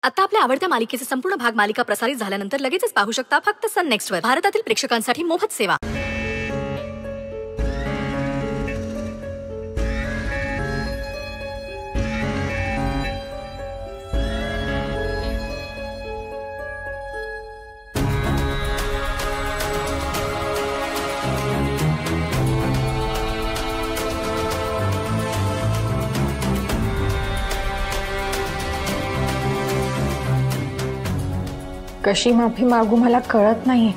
आता आपल्या आवडत्या मालिकेचे संपूर्ण भाग मालिका प्रसारित झाल्यानंतर लगेचच पाहू शकता फक्त सन नेक्स्ट वर. भारतातील प्रेक्षकांसाठी मोफत सेवा. कशी माफी मागू मला कळत नाहीये.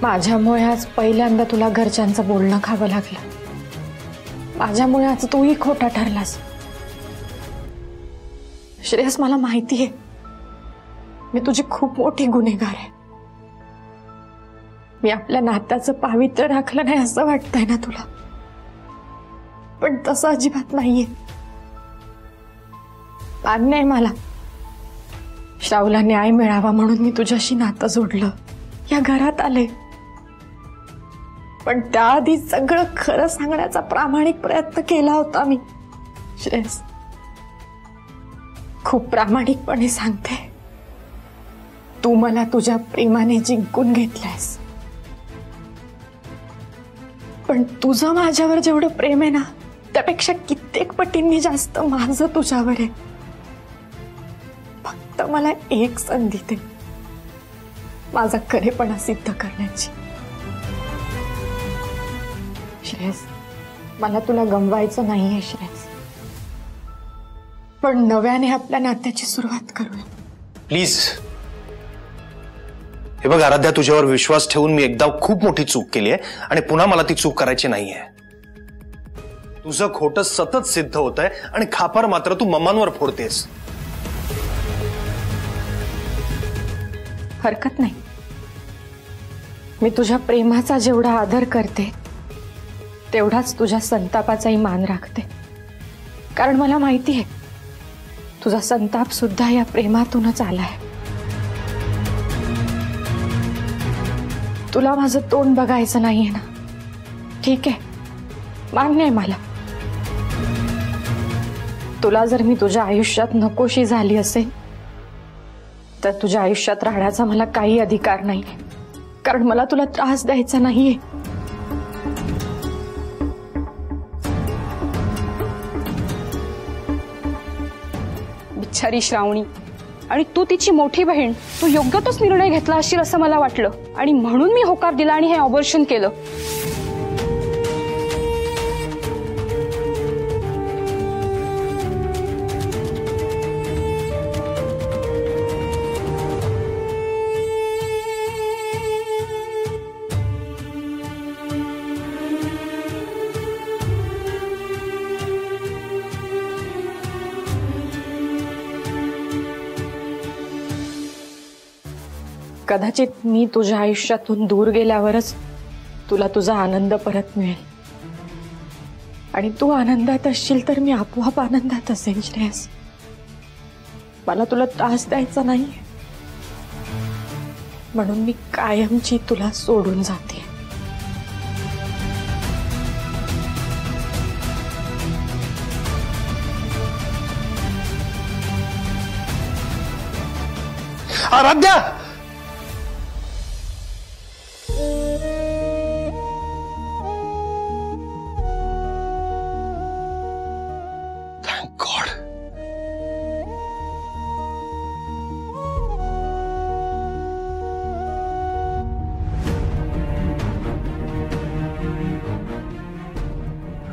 माझ्यामुळे आज पहिल्यांदा तुला घरच्यांचं बोलणं खावं लागलं. माझ्यामुळे आज तूही खोटा ठरलास. श्रेयस, मला माहितीये मी तुझी खूप मोठी गुन्हेगार आहे. मी आपल्या नात्याचं पावित्र्य राखलं नाही असं वाटतंय ना तुला, पण तसं अजिबात नाहीये. मान्य आहे मला, श्रावला न्याय मिळावा म्हणून मी तुझ्याशी नातं जोडलं, या घरात आले. पण त्याआधी सगळं खरं सांगण्याचा प्रामाणिक प्रयत्न केला होता मी. श्रेयस, खूप प्रामाणिकपणे सांगते, तू मला तुझ्या प्रेमाने जिंकून घेतलंयस. पण तुझं माझ्यावर जेवढं प्रेम आहे ना, त्यापेक्षा कित्येक पटींनी जास्त माझं तुझ्यावर आहे. फक्त मला एक संधी दे माझा खरेपणा सिद्ध करण्याची. श्रेयस, मला तुला गमवायचं नाहीये श्रेयस, पण नव्याने आपल्या नात्याची सुरुवात करूया प्लीज. हे बघ आराध्या, तुझ्यावर विश्वास ठेवून मी एकदा खूप मोठी चूक केली आहे आणि पुन्हा मला ती चूक करायची नाहीये. तुझं खोटं सतत सिद्ध होत आहे आणि खापर मात्र तू मम्मांवर फोडतेस. हरकत नाही, मी तुझ्या प्रेमाचा जेवढा आदर करते तेवढाच तुझ्या संतापाचाही मान राखते. कारण मला माहिती आहे तुझा संताप सुद्धा या प्रेमातूनच आलाय. तुला माझं तोंड बघायचं नाहीये ना? ठीक आहे, मान्य आहे मला. तुला जर मी तुझ्या आयुष्यात नकोशी झाली असेल तर तुझ्या आयुष्यात राहण्याचा मला काही अधिकार नाही, कारण मला तुला त्रास द्यायचा नाहीये. बिचारी श्रावणी, आणि तू तिची मोठी बहीण, तू योग्य तोच निर्णय घेतला असशील असं मला वाटलं आणि म्हणून मी होकार दिला आणि हे ऑपरेशन केलं. कदाचित मी तुझ्या आयुष्यातून दूर गेल्यावरच तुला तुझा आनंद परत मिळेल, आणि तू आनंदात असशील तर मी आपोआप आनंदात असेल. श्रेयस, मला तुला त्रास द्यायचा नाही म्हणून मी कायमची तुला सोडून जाते. आराध्या,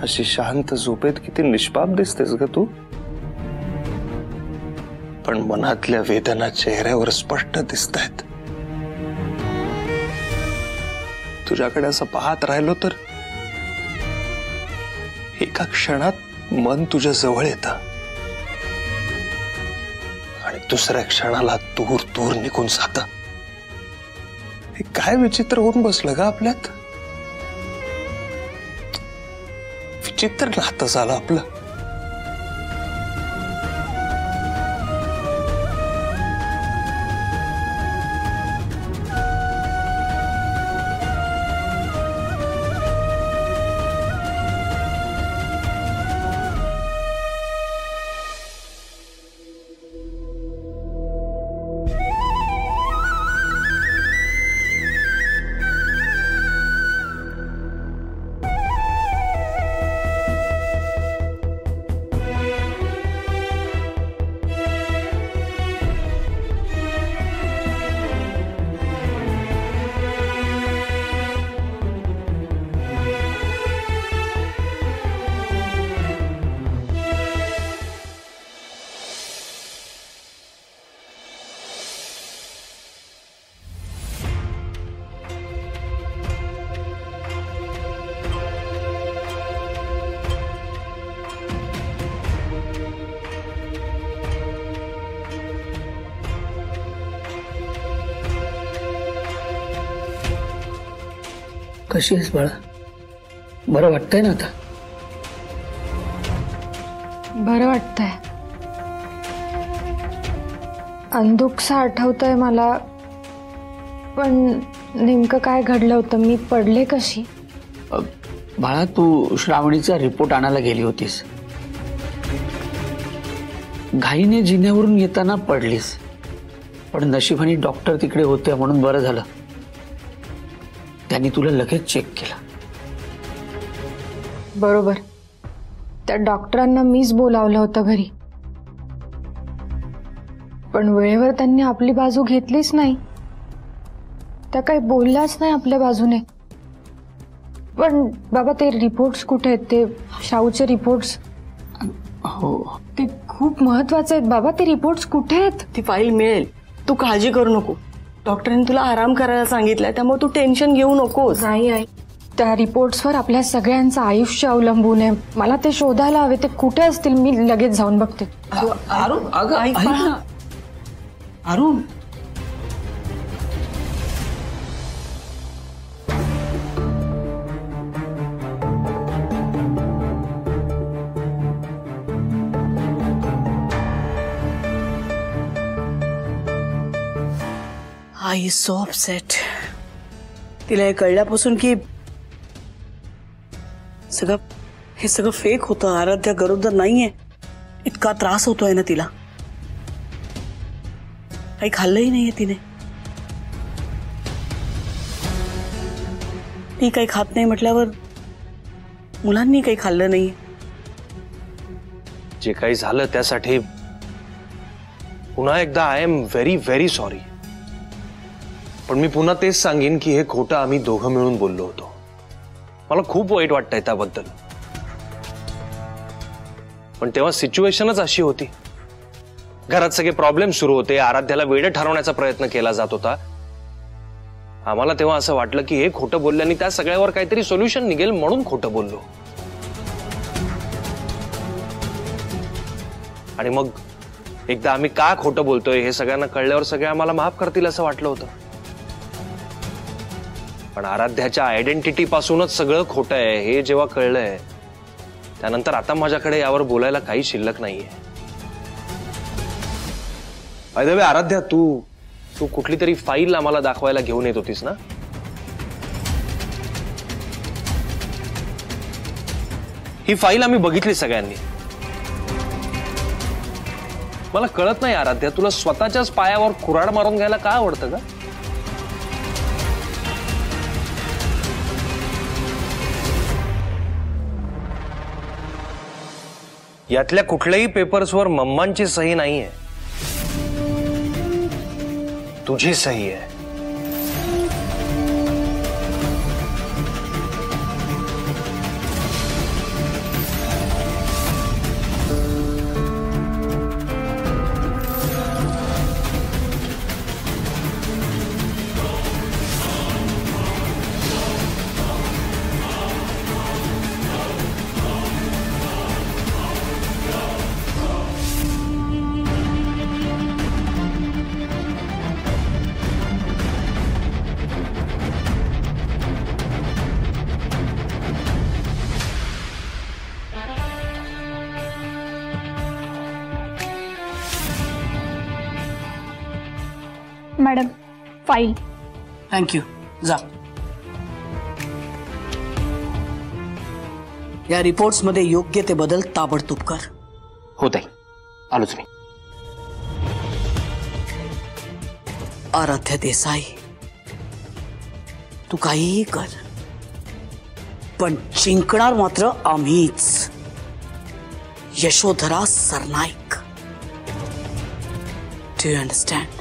अशी शांत झोपेत किती निष्पाप दिसतेस ग तू, पण मनातल्या वेदना चेहऱ्यावर स्पष्ट दिसतायत. तुझ्याकडे असं पाहत राहिलो तर एका क्षणात मन तुझ्या जवळ येतं आणि दुसऱ्या क्षणाला दूर दूर निघून जातं. हे काय विचित्र होऊन बसलं ग आपल्यात. विचित्र नातं झालं आपलं. कशी आहेस बाळा? बरं वाटतंय ना आता? बरं वाटतंय. अंदुकसा आठवतंय मला, पण नेमकं काय घडलं होतं? मी पडले कशी? बाळा, तू श्रावणीचा रिपोर्ट आणायला गेली होतीस. घाईने जिन्यावरून येताना पडलीस, पण नशिबाने डॉक्टर तिकडे होते म्हणून बरं झालं. त्यांनी तुला लगेच चेक केलं. बरोबर, त्या डॉक्टरांना मीच बोलावलं होतं घरी, पण वेळेवर त्यांनी आपली बाजू घेतलीच नाही. त्या काही बोलल्याच नाही आपल्या बाजूने. पण बाबा, ते रिपोर्ट्स कुठे आहेत? ते शाहूचे रिपोर्ट्स? हो, ते खूप महत्वाचे आहेत बाबा. ते रिपोर्ट्स कुठे आहेत? ती फाईल मिळेल, तू काळजी करू नको. डॉक्टरांनी तुला आराम करायला सांगितलंय, त्यामुळे तू टेन्शन घेऊ नकोस. नाही आई, त्या रिपोर्ट्सवर आपल्या सगळ्यांचं आयुष्य अवलंबून आहे. मला ते शोधायला हवे. ते कुठे असतील? मी लगेच जाऊन बघते. अरुण, अगं ऐक ऐक ना. ना. अरुण, आई सो अपसेट. तिला हे कळल्यापासून की हे सगळं फेक होतं. आराध्या गरोदर नाहीये. इतका त्रास होतोय ना तिला. काही खाल्लंही नाहीये तिने. ती काही खात नाही म्हटल्यावर मुलांनी काही खाल्लं नाहीये. जे काही झालं त्यासाठी पुन्हा एकदा I am very very sorry. पण मी पुन्हा तेच सांगेन की हे खोटं आम्ही दोघं मिळून बोललो होतो. मला खूप वाईट वाटतंय त्याबद्दल, पण तेव्हा सिच्युएशनच अशी होती. घरात सगळे प्रॉब्लेम सुरू होते. आराध्याला वेडे ठरवण्याचा प्रयत्न केला जात होता. आम्हाला तेव्हा असं वाटलं की हे खोटं बोलल्याने त्या सगळ्यावर काहीतरी सोल्युशन निघेल म्हणून खोटं बोललो. आणि मग एकदा आम्ही का खोटं बोलतोय हे सगळ्यांना कळल्यावर सगळे आम्हाला माफ करतील असं वाटलं होतं. पण आराध्याच्या आयडेंटिटी पासूनच सगळं खोटं आहे हे जेव्हा कळलंय, त्यानंतर आता माझ्याकडे यावर बोलायला काही शिल्लक नाहीये. बाय द वे, आराध्या, तू कुठली तरी फाईल आम्हाला दाखवायला घेऊन येत होतीस ना? ही फाईल आम्ही बघितली सगळ्यांनी. मला कळत नाही आराध्या, तुला स्वतःच्याच पायावर कुऱ्हाड मारून घ्यायला का आवडतं का? यातल्या कुठल्याही पेपर्सवर मम्मांची सही नाहीये, तुझी सही आहे. Madam, file. थँक्यू. जा. या रिपोर्ट्स मध्ये योग्य ते बदल ताबडतोब कर. होत आहे, आलोच मी. आराध्या देसाई, तू काहीही कर, पण जिंकणार मात्र आम्हीच. Yashodhara Sarnaik. Do you understand?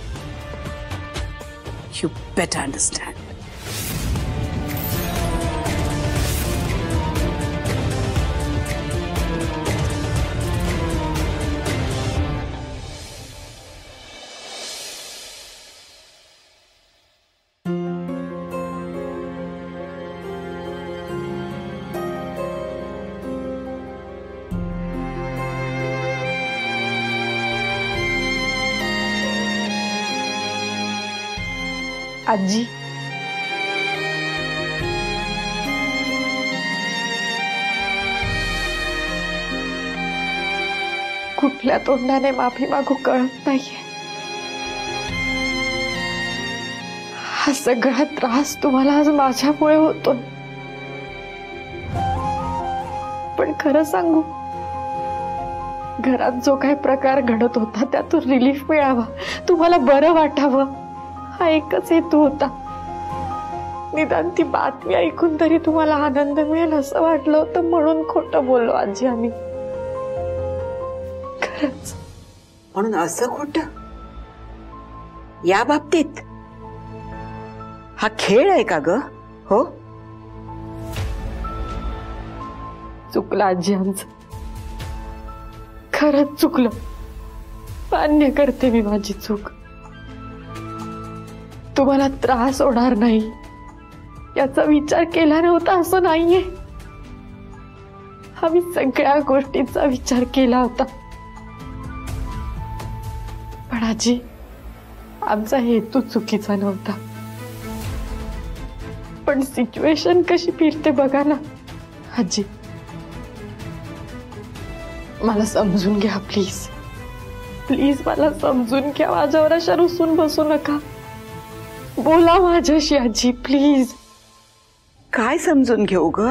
You better understand. आजी, कुठल्या तोंडाने माफी मागू कळत नाहीये. हा सगळा त्रास तुम्हाला आज माझ्यामुळे होतो. पण खरं सांगू, घरात जो काही प्रकार घडत होता त्यातून रिलीफ मिळावा, तुम्हाला बरं वाटावं, हा एकच हेतू होता. निदान ती बातमी ऐकून तरी तुम्हाला आनंद मिळेल असं वाटलं होतं, म्हणून खोटं बोललो आजी आम्ही. खरंच. म्हणून असं खोटं या बाबतीत हा खेळ आहे का ग? हो, चुकलं आजी आमचं, खरंच चुकलं. मान्य करते मी माझी चूक. तुम्हाला त्रास होणार नाही याचा विचार केला नव्हता असं नाहीये. आम्ही सगळ्या गोष्टींचा विचार केला होता. पण आजी, आमचा हेतू चुकीचा नव्हता. पण सिच्युएशन कशी फिरते बघा ना आजी. मला समजून घ्या प्लीज. प्लीज मला समजून घ्या. माझ्यावर अशा रुसून बसू नका. बोला माझ्याशी आजी प्लीज. काय समजून घेऊ ग?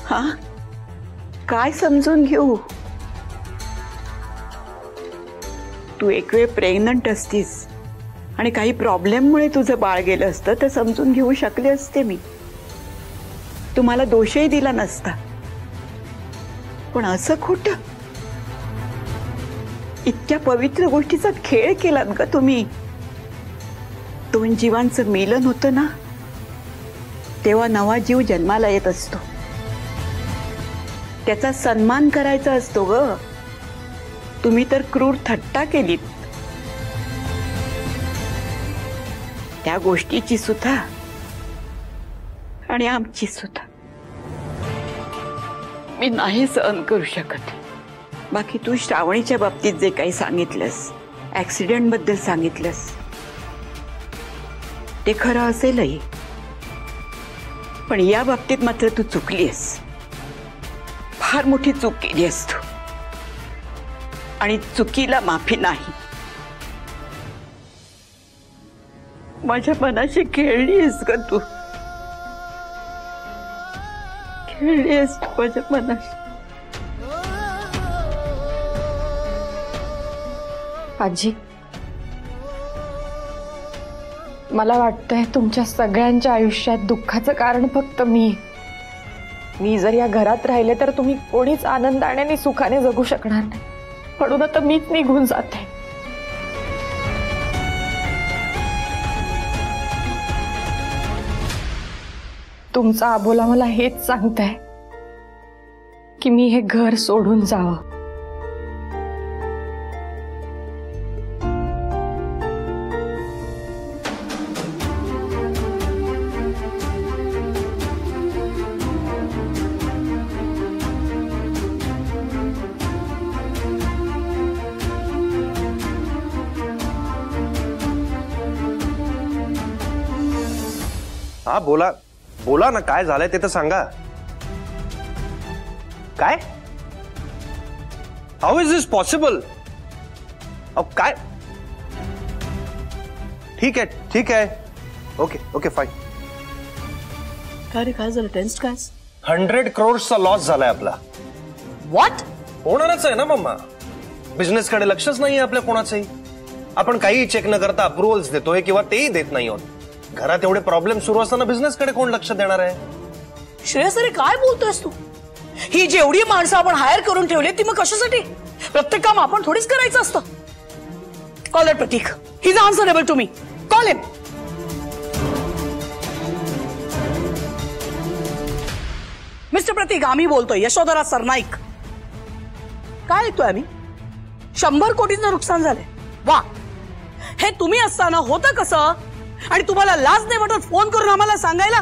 हा, काय समजून घेऊ? तू एक वेळ प्रेग्नंट असतीस आणि काही प्रॉब्लेममुळे तुझं बाळ गेलं असतं तर समजून घेऊ शकले असते मी. तुम्हाला दोषही दिला नसता. पण असं खोटं, इतक्या पवित्र गोष्टीचा खेळ केलात ग तुम्ही. 2 जीवांचं मिलन होतं ना, तेव्हा नवा जीव जन्माला येत असतो. त्याचा सन्मान करायचा असतो ग. तुम्ही तर क्रूर थट्टा केलीत. त्या गोष्टीची सुद्धा आणि आमची सुद्धा मी नाही सहन करू शकत. बाकी तू श्रावणीच्या बाबतीत जे काही सांगितलंस, ऍक्सिडेंट बद्दल सांगितलंस, ते खरं असेलही. पण या बाबतीत मात्र तू चुकलीस. फार मोठी चूक केली आहेस तू, आणि चुकीला माफी नाही. माझ्या मनाशी खेळलीस ग तू. खेळलीस तू माझ्या मनाशी. आजी, मला वाटतंय तुमच्या सगळ्यांच्या आयुष्यात दुःखाचं कारण फक्त मी जर या घरात राहिले तर तुम्ही कोणीच आनंदाने आणि सुखाने जगू शकणार नाही. म्हणून आता मीच निघून जाते. तुमचा अबोला मला हेच सांगताय की मी हे घर सोडून जावं. हा, बोला बोला ना, काय झालंय ते तर सांगा. काय? How is this possible? काय? ठीक आहे. Okay okay fine. काय रे, काय झालं? टेन्स्ट काय? 100 crores लॉस झालाय आपला. व्हॉट? होणारच आहे ना मम्मा. बिझनेस कडे लक्षच नाहीये आपल्या कोणाचंही. आपण काही चेक न करता अप्रुव्हल्स देतोय किंवा तेही देत नाही आहोत. घरात एवढे प्रॉब्लेम सुरू असताना बिझनेस कडे कोण लक्ष देणार आहे? श्रेयस, अरे काय बोलतोयस तू? ही जेवढी माणसं आपण हायर करून ठेवली ती मग कशासाठी? प्रत्येक काम आपण थोडीच करायचं असतं. Call it Pratik. He is answerable to me. Call him. Mister Pratik, आम्ही बोलतोय, यशोधरा सरनाईक. काय ऐकतोय आम्ही? 100 कोटींचं नुकसान झालंय. वा, हे तुम्ही असताना होतं कसं? आणि तुम्हाला लाज नाही वाटत फोन करून आम्हाला सांगायला?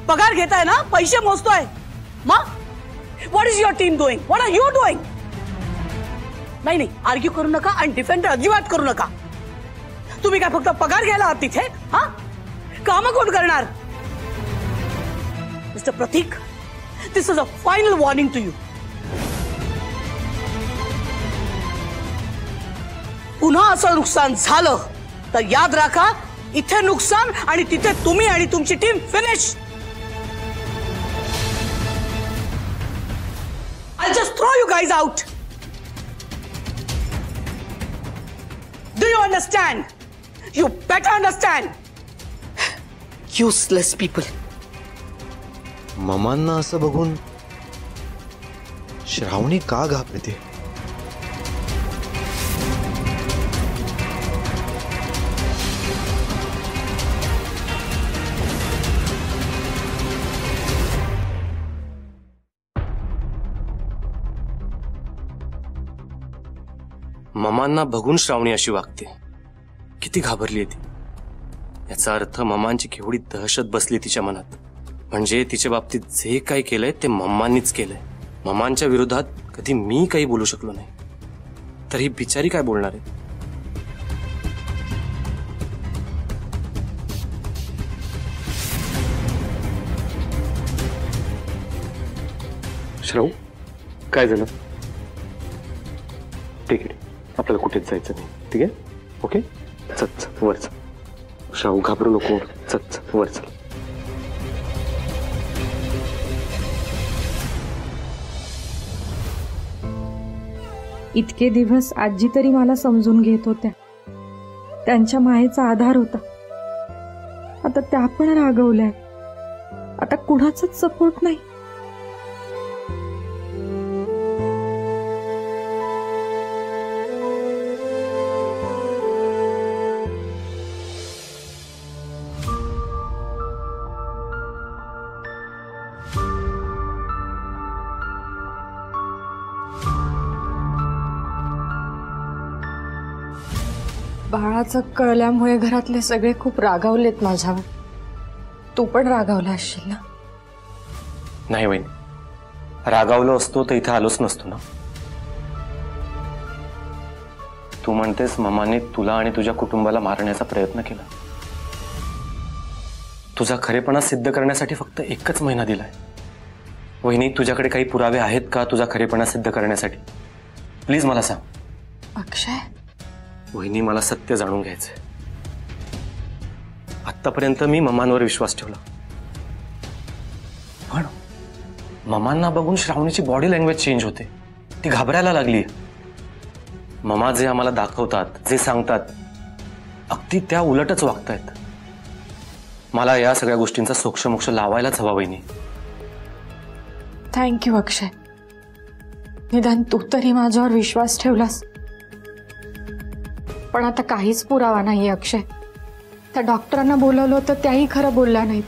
पगार घेताय ना, पैसे मोजतोय मग. What is your team doing? What are you doing? नाही, आर्ग्यू करू नका आणि डिफेंड अजिबात करू नका. तुम्ही काय फक्त पगार घ्यायला आहात तिथे? हा, काम कोण करणार? Mister Prateek, this is a final warning to you. पुन्हा असं नुकसान झालं तर याद राखा, इथे नुकसान आणि तिथे तुम्ही आणि तुमची team finish. I'll just throw you guys out. Do you understand? You better understand. Useless people. ममांना असं बघून श्रावणी का घाबरते? ममांना बघून श्रावणी अशी वागते. किती घाबरली ती. याचा अर्थ ममांची केवढी दहशत बसली तिच्या मनात. म्हणजे तिच्या बाबतीत जे काही केलंय ते मम्मांनीच केलंय. ममांच्या विरोधात कधी मी काही बोलू शकलो नाही, तर ही बिचारी काय बोलणार आहे? श्राव, काय झालं? ठीक आहे, आपल्याला कुठेच जायचं नाही. ठीक आहे, ओके? चल वर चल. श्राव, घाबरू नको. चल वर चल. इतके दिवस आजी तरी मला समजून घेत होत्या. त्यांच्या मायेचा आधार होता. आता त्या पण रागवल्या. आता कुणाचाच सपोर्ट नाही. बाळाचं कळल्यामुळे घरातले सगळे खूप रागावलेत माझ्यावर. तू पण रागावला असशील ना? नाही वहिनी, रागावलो असतो तर इथे आलोच नसतो ना. तू म्हणतेस ममाने तुला आणि तुझ्या कुटुंबाला मारण्याचा प्रयत्न केला. तुझा खरेपणा सिद्ध करण्यासाठी फक्त 1च महिना दिलाय. वहिनी, तुझ्याकडे काही पुरावे आहेत का तुझा खरेपणा सिद्ध करण्यासाठी? प्लीज मला सांग. अक्षय, वहिनी, मला सत्य जाणून घ्यायचंय. आतापर्यंत मी ममांवर विश्वास ठेवला, पण ममांना बघून श्रावणीची बॉडी लँग्वेज चेंज होते. ती घाबरायला लागली. ममा जे आम्हाला दाखवतात, जे सांगतात, अगदी त्या उलटच वागतायत. मला या सगळ्या गोष्टींचा सोक्षमोक्ष लावायलाच हवा वहिनी. थँक्यू अक्षय. निदान तू तरी माझ्यावर विश्वास ठेवलास. पण आता काहीच पुरावा नाही अक्षय. त्या डॉक्टरांना बोलवलं होतं त्याही खरं बोलल्या नाहीत.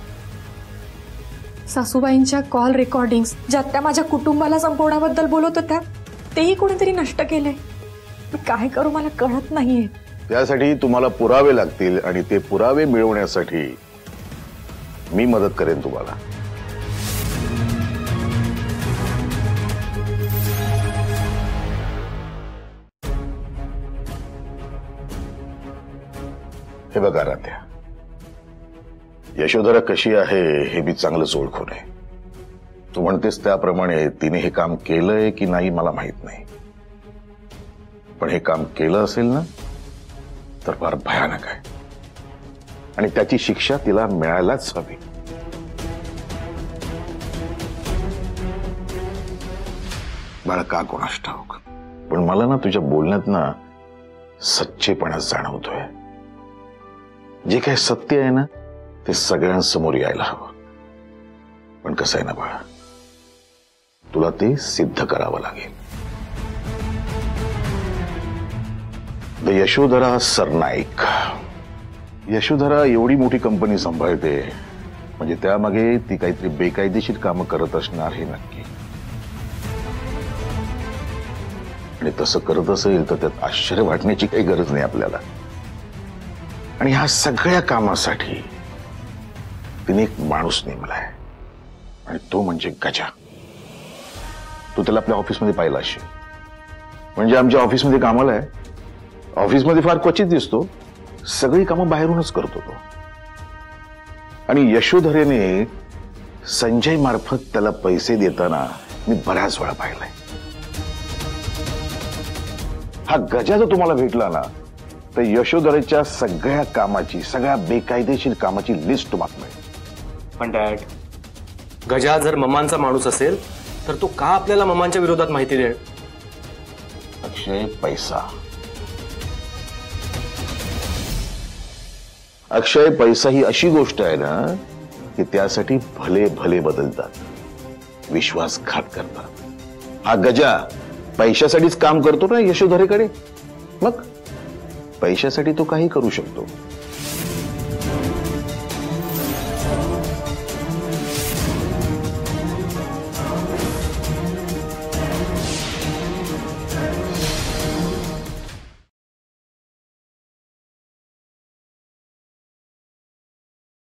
सासूबाईंच्या कॉल रेकॉर्डिंग्स ज्यात त्या माझ्या कुटुंबाला संपवण्याबद्दल बोलत होत्या तेही कोणीतरी नष्ट केले. मी काय करू मला कळत नाहीये. त्यासाठी तुम्हाला पुरावे लागतील आणि ते पुरावे मिळवण्यासाठी मी मदत करेन तुम्हाला. हे बघा राध्या, यशोधरा कशी आहे हे मी चांगलंच ओळखून आहे. तू म्हणतेस त्याप्रमाणे तिने हे काम केलंय की नाही मला माहित नाही, पण हे काम केलं असेल ना तर फार भयानक आहे आणि त्याची शिक्षा तिला मिळायलाच हवी. मला का कोणास ठाऊक, पण मला ना तुझ्या बोलण्यात ना सच्चेपणा जाणवतोय. जे काही सत्य आहे ना ते सगळ्यांसमोर यायला हवं. पण कसं आहे ना बाळा, तुला ते सिद्ध करावं लागेल. द यशोधरा सरनाईक. यशोधरा एवढी मोठी कंपनी सांभाळते म्हणजे त्यामागे ती काहीतरी बेकायदेशीर कामं करत असणार हे नक्की. आणि तसं करत असेल तर त्यात आश्चर्य वाटण्याची काही गरज नाही आपल्याला. आणि ह्या सगळ्या कामासाठी तिने एक माणूस नेमलाय आणि तो म्हणजे गजा. तू त्याला आपल्या ऑफिसमध्ये पाहिला असेल. म्हणजे आमच्या ऑफिसमध्ये कामाला आहे. ऑफिसमध्ये फार क्वचित दिसतो. सगळी कामं बाहेरूनच करतो तो. आणि यशोधरेने संजय मार्फत त्याला पैसे देताना मी बऱ्याच वेळा पाहिलाय. हा गजा जर तुम्हाला भेटला ना तर यशोधरेच्या सगळ्या कामाची, सगळ्या बेकायदेशीर कामाची लिस्ट मागतोय. पण डॅड, गजा जर ममांचा माणूस असेल तर तो का आपल्याला ममांच्या विरोधात माहिती देईल? अक्षय, पैसा. अक्षय, पैसा ही अशी गोष्ट आहे ना की त्यासाठी भले भले बदलतात, विश्वासघात करतात. हा गजा पैशासाठीच काम करतो ना यशोधरेकडे. मग पैशासाठी तो काही करू शकतो.